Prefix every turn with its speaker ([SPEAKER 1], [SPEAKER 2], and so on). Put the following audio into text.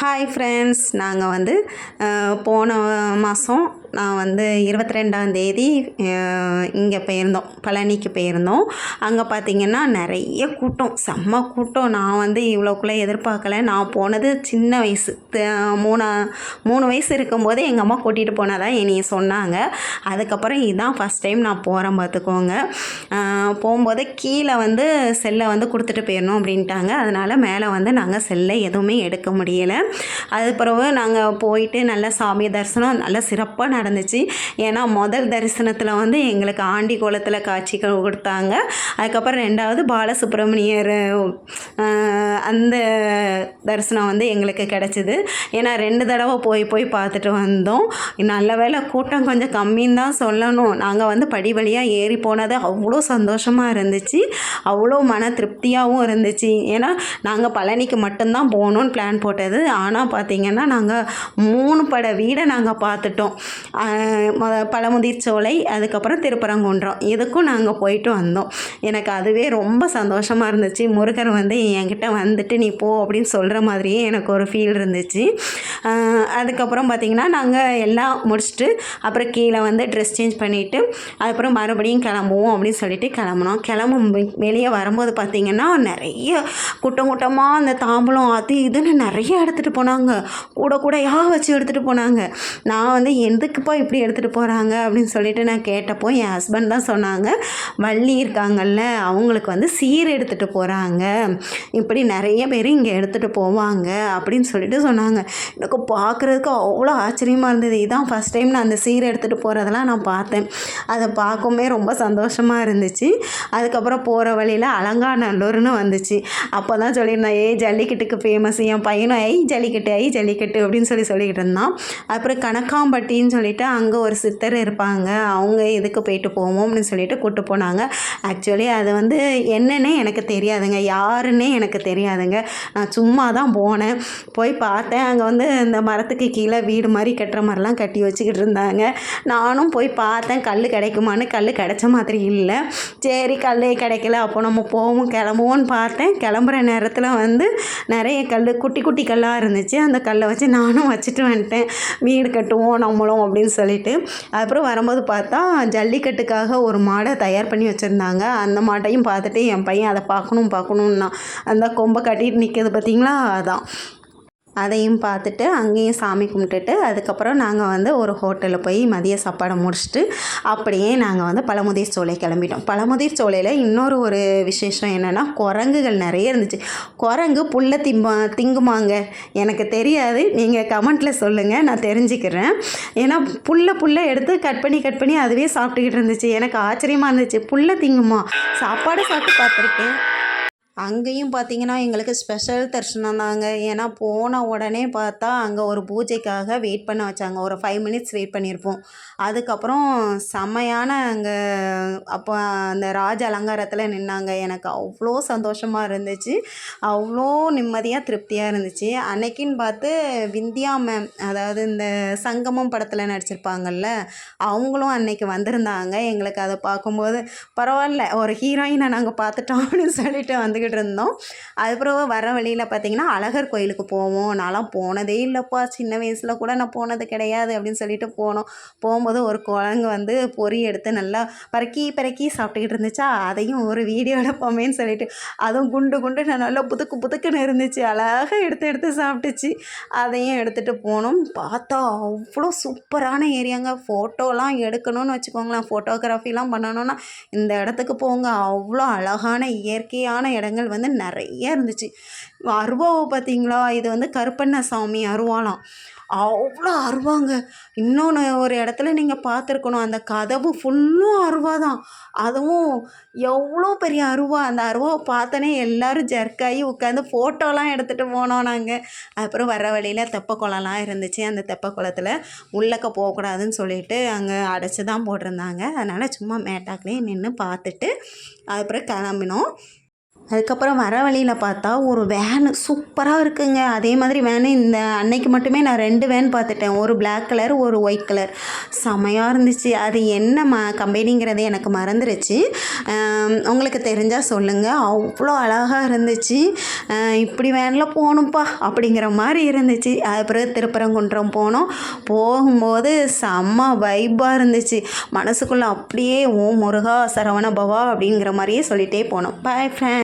[SPEAKER 1] Hi friends, நாங்கள் வந்து போன மாதம் நான் வந்து 22ஆந்தேதி இங்கே போயிருந்தோம், பழனிக்கு போயிருந்தோம். அங்கே பார்த்திங்கன்னா நிறைய கூட்டம், செம்ம கூட்டம். நான் வந்து இவ்வளோக்குள்ளே எதிர்பார்க்கல. நான் போனது சின்ன வயசு, 3 வயசு இருக்கும்போது எங்கள் அம்மா கூட்டிகிட்டு போனதாக என்னைய சொன்னாங்க. அதுக்கப்புறம் இதுதான் ஃபஸ்ட் டைம் நான் போகிறேன் பார்த்துக்கோங்க. போகும்போது கீழே வந்து செல்லை வந்து கொடுத்துட்டு போயிடணும் அப்படின்ட்டாங்க. அதனால் மேலே வந்து நாங்கள் செல்லை எதுவுமே எடுக்க முடியலை. அது பிறகு நாங்கள் போயிட்டு நல்ல சாமி தரிசனம் நல்லா சிறப்பாக நடந்துச்சு. ஏன்னா முதல் தரிசனத்தில் வந்து எங்களுக்கு ஆண்டி கோலத்தில் காட்சி கொடுத்தாங்க. அதுக்கப்புறம் 2வது பாலசுப்ரமணியர் அந்த தரிசனம் வந்து எங்களுக்கு கிடச்சிது. ஏன்னா 2 தடவை போய் பார்த்துட்டு வந்தோம். நல்ல வேளை கூட்டம் கொஞ்சம் கம்மின்னு தான் சொல்லணும். நாங்கள் வந்து படி வழியாக ஏறி போனது அவ்வளோ சந்தோஷமாக இருந்துச்சு, அவ்வளோ மன திருப்தியாகவும் இருந்துச்சு. ஏன்னா நாங்கள் பழனிக்கு மட்டும்தான் போகணுன்னு பிளான் போட்டது. ஆனால் பார்த்திங்கன்னா நாங்கள் 3 பட வீடை நாங்கள் பார்த்துட்டோம். பழமுதிர் சோலை, அதுக்கப்புறம் திருப்பரங்குன்றம், இதுக்கும் நாங்கள் போயிட்டு வந்தோம். எனக்கு அதுவே ரொம்ப சந்தோஷமாக இருந்துச்சு. முருகர் வந்து என்கிட்ட வந்துட்டு நீ போ அப்படின்னு சொல்கிற மாதிரியே எனக்கு ஒரு ஃபீல் இருந்துச்சு. அதுக்கப்புறம் பார்த்திங்கன்னா நாங்கள் எல்லாம் முடிச்சுட்டு அப்புறம் கீழே வந்து ட்ரெஸ் சேஞ்ச் பண்ணிவிட்டு அதுக்கப்புறம் மறுபடியும் கிளம்புவோம் அப்படின்னு சொல்லிட்டு கிளம்பும் வெளியே வரும்போது பார்த்திங்கன்னா நிறைய கூட்டமாக அந்த தாம்பூலம் அது இதுன்னு நிறைய எடுத்துகிட்டு போனாங்க. கூடையாக வச்சு எடுத்துகிட்டு போனாங்க. நான் வந்து எதுக்குப்பா இப்படி எடுத்துகிட்டு போகிறாங்க அப்படின்னு சொல்லிட்டு நான் கேட்டப்போ என் ஹஸ்பண்ட் தான் சொன்னாங்க, வள்ளி இருக்காங்கல்ல அவங்களுக்கு வந்து சீர் எடுத்துகிட்டு போகிறாங்க, இப்படி நிறைய பேர் இங்கே எடுத்துகிட்டு போவாங்க அப்படின்னு சொல்லிட்டு சொன்னாங்க. எனக்கு பார்க்குறதுக்கு அவ்வளோ ஆச்சரியமாக இருந்தது. இதுதான் ஃபஸ்ட் டைம் நான் அந்த சீர் எடுத்துகிட்டு போகிறதெல்லாம் நான் பார்த்தேன். அதை பார்க்கவுமே ரொம்ப சந்தோஷமாக இருந்துச்சு. அதுக்கப்புறம் போகிற வழியில் அலங்காநல்லூர்னு வந்துச்சு. அப்போ தான் சொல்லியிருந்தேன், ஜல்லிக்கட்டுக்கு ஃபேமஸ், என் பையனும் ஜல்லிக்கட்டு அப்படின்னு சொல்லிக்கிட்டு இருந்தான். அப்புறம் கணக்காம்பட்டின்னு சொல்லிட்டு அங்கே ஒரு சித்தர் இருப்பாங்க, அவங்க இதுக்கு போயிட்டு போவோம் அப்படின்னு சொல்லிட்டு கூப்பிட்டு போனாங்க. ஆக்சுவலி அது வந்து என்னன்னே எனக்கு தெரியாதுங்க, யாருன்னே எனக்கு தெரியாதுங்க. நான் சும்மா தான் போனேன். போய் பார்த்தேன், அங்கே வந்து இந்த மரத்துக்கு கீழே வீடு மாதிரி கட்டுற மாதிரிலாம் கட்டி வச்சுக்கிட்டு இருந்தாங்க. நானும் போய் பார்த்தேன் கல் கிடைக்குமான்னு. கல் கிடைச்ச மாதிரி இல்லை. சரி கல்லே கிடைக்கல, அப்போ நம்ம கிளம்புவோன்னு பார்த்தேன். கிளம்புற நேரத்தில் வந்து நிறைய குட்டி கல்லாக இருந்துச்சு. அந்த கல்லை வச்சு நானும் வச்சுட்டு வந்துட்டேன், வீடு கட்டுவோம் நம்மளும் அப்படின்னு சொல்லிட்டு. அப்புறம் வரும்போது பார்த்தா ஜல்லிக்கட்டுக்காக ஒரு மாடை தயார் பண்ணி வச்சுருந்தாங்க. அந்த மாட்டையும் பார்த்துட்டு என் பையன் அதை பார்க்கணுன்னா அந்த கொம்பை கட்டிட்டு நிற்கிது பார்த்திங்களா, அதான். அதையும் பார்த்துட்டு அங்கேயும் சாமி கும்பிட்டுட்டு அதுக்கப்புறம் நாங்கள் வந்து ஒரு ஹோட்டலில் போய் மதிய சாப்பாடை முடிச்சுட்டு அப்படியே நாங்கள் வந்து பழமுதிர் சோலை கிளம்பிட்டோம். பழமுதிர் சோலையில் இன்னொரு ஒரு விசேஷம் என்னென்னா, குரங்குகள் நிறைய இருந்துச்சு. குரங்கு புல்லை திங்குமாங்க, எனக்கு தெரியாது, நீங்கள் கமெண்ட்டில் சொல்லுங்கள், நான் தெரிஞ்சுக்கிறேன். ஏன்னா புல்லை எடுத்து கட் பண்ணி அதுவே சாப்பிட்டுக்கிட்டு இருந்துச்சு. எனக்கு ஆச்சரியமாக இருந்துச்சு, புல்லை திங்குமா, சாப்பாடு சாப்பிட்டு பார்த்துருக்கேன். அங்கேயும் பார்த்திங்கன்னா எங்களுக்கு ஸ்பெஷல் தரிசனம் தாங்க. ஏன்னா போன உடனே பார்த்தா அங்கே ஒரு பூஜைக்காக வெயிட் பண்ண வச்சாங்க. ஒரு 5 மினிட்ஸ் வெயிட் பண்ணியிருப்போம். அதுக்கப்புறம் செம்மையான அங்கே அப்போ அந்த ராஜ அலங்காரத்தில் நின்னாங்க. எனக்கு அவ்வளோ சந்தோஷமாக இருந்துச்சு, அவ்வளோ நிம்மதியாக திருப்தியாக இருந்துச்சு. அன்னைக்குன்னு பார்த்து விந்தியா மேம், அதாவது இந்த சங்கமம் படத்தில் நடிச்சிருப்பாங்கள்ல, அவங்களும் அன்னைக்கு வந்திருந்தாங்க. எங்களுக்கு அதை பார்க்கும்போது பரவாயில்ல, ஒரு ஹீரோயினை நாங்கள் பார்த்துட்டோம் அப்படின்னு சொல்லிட்டு வந்துக்கிட்டு இருந்தோம். அதுக்கப்புறம் வர வழியில் பார்த்திங்கன்னா அழகர் கோயிலுக்கு போவோம். நான்லாம் போனதே இல்லைப்பா, சின்ன வயசில் கூட நான் போனது கிடையாது அப்படின்னு சொல்லிட்டு போகும்போது ஒரு குரங்கு வந்து பொறி எடுத்து நல்லா பறக்கி சாப்பிட்டுக்கிட்டு இருந்துச்சா, அதையும் ஒரு வீடியோ எடுப்போமேன்னு சொல்லிட்டு, அதுவும் குண்டு நான் நல்லா புதுக்குன்னு இருந்துச்சு, அழகாக எடுத்து சாப்பிட்டுச்சு. அதையும் எடுத்துகிட்டு போனோம். பார்த்தா அவ்வளோ சூப்பரான ஏரியாங்க. ஃபோட்டோலாம் எடுக்கணும்னு வச்சுக்கோங்களேன், ஃபோட்டோகிராஃபிலாம் பண்ணணுன்னா இந்த இடத்துக்கு போங்க. அவ்வளோ அழகான இயற்கையான இடங்கள் வந்து நிறைய இருந்துச்சு. அருவாவை பார்த்தீங்களா, இது வந்து கருப்பண்ணசாமி அருவாலாம், அவ்வளோ அருவாங்க. இன்னொன்று ஒரு இடத்துல நீங்கள் பார்த்துருக்கணும், அந்த கதவு ஃபுல்லும் அருவா தான். அதுவும் எவ்வளோ பெரிய அருவா. அந்த அருவாவை பார்த்தோன்னே எல்லோரும் ஜர்க்காகி உட்காந்து ஃபோட்டோலாம் எடுத்துகிட்டு போனோம் நாங்கள். அப்புறம் வர வழியில் தெப்ப குளம்லாம் இருந்துச்சு. அந்த தெப்ப குளத்தில் உள்ளக்க போகக்கூடாதுன்னு சொல்லிட்டு அங்கே அடைச்சி தான் போட்டிருந்தாங்க. அதனால் சும்மா மேட்டாக்குலேயே நின்று பார்த்துட்டு அதுக்கப்புறம் கிளம்பினோம். அதுக்கப்புறம் வர வழியில் பார்த்தா ஒரு வேனு சூப்பராக இருக்குங்க. அதே மாதிரி வேனு இந்த அன்னைக்கு மட்டுமே நான் 2 வேன் பார்த்துட்டேன். ஒரு பிளாக் கலர், ஒரு ஒயிட் கலர். செமையாக இருந்துச்சு. அது என்ன கம்பெனிங்கிறது எனக்கு மறந்துருச்சு. உங்களுக்கு தெரிஞ்சால் சொல்லுங்கள். அவ்வளோ அழகாக இருந்துச்சு. இப்படி வேனில் போகணும்ப்பா அப்படிங்கிற மாதிரி இருந்துச்சு. அதுக்கப்புறம் திருப்பரங்குன்றம் போனோம். போகும்போது செம்ம வைப்பாக இருந்துச்சு. மனசுக்குள்ளே அப்படியே ஓ முருகா சரவண பவா அப்படிங்கிற மாதிரியே சொல்லிகிட்டே போனோம். பாய் ஃப்ரெண்ட்.